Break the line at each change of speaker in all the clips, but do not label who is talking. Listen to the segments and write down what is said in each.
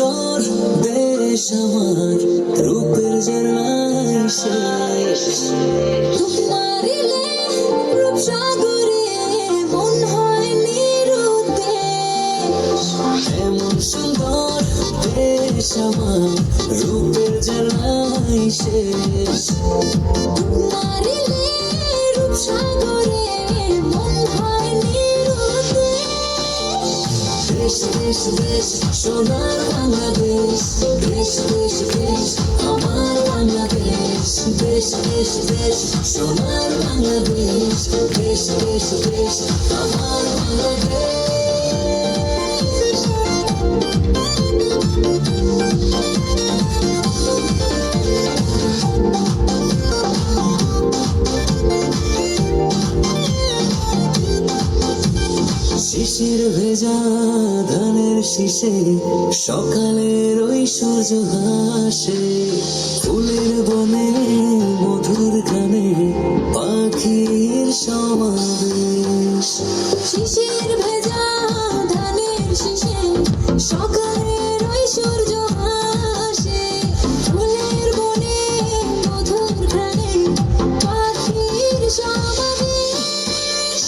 সুন্দর দেশ আমার, রূপের জেলায় শেষ।
তোমারিলে রূপসাগরে মন হয় নিরুদ্দেশ।
এমন সুন্দর দেশ আমার, রূপের জেলায় শেষ।
তোমারিলে রূপসাগরে মন হয় নিরুদ্দেশ।
দেশ দেশ দেশ সোনার বাংলাদেশ, দেশ দেশ দেশ আমার বাংলাদেশ। দেশ দেশ দেশ সোনার বাংলাদেশ, দেশ দেশ দেশ আমার বাংলাদেশ। শিশির ভেজা ধানের শীষে সকালের ওই সূর্য হাসে। ফুলের বনে মধুর গানে পাখির সমাবেশ।
শিশির ভেজা ধানের শীষে সকালের ওই সূর্য হাসে। ফুলের বনে মধুর ঘ্রাণে পাখির সমাবেশ।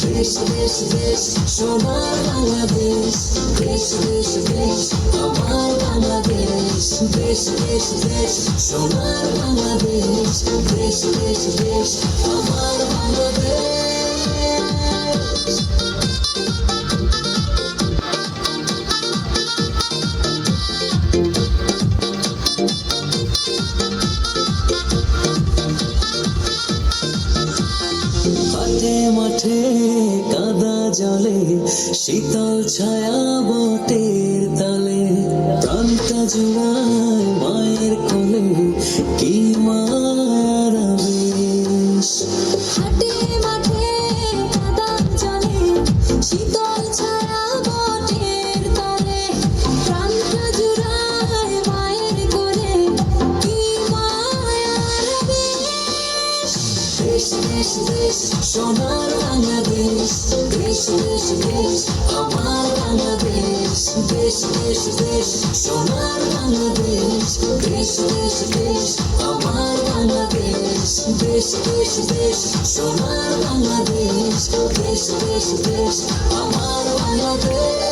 দেশ দেশ দেশ সোনার বাংলাদেশ, দেশ দেশ দেশ আমার বাংলাদেশ। দেশ দেশ দেশ সোনার বাংলাদেশ, দেশ দেশ দেশ আমার বাংলাদেশ। হাটে মাঠে কাদা জলে শীতল ছায়া বটের তালে। প্রাণটা জুড়ায় মায়ের কোলে, কি মায়ার আবেশ।
হাটে মাঠে কাদা জলে শীতল ছায়া বটের তলে। প্রাণটা জুড়ায় মায়ের কোলে, কি মায়ার আবেশ।
দেশ দেশ দেশ সোনার বাংলাদেশ, দেশ দেশ দেশ আমার বাংলাদেশ। দেশ দেশ দেশ সোনার বাংলাদেশ, দেশ দেশ দেশ আমার বাংলাদেশ। দেশ দেশ দেশ সোনার বাংলাদেশ, দেশ দেশ দেশ আমার বাংলাদেশ।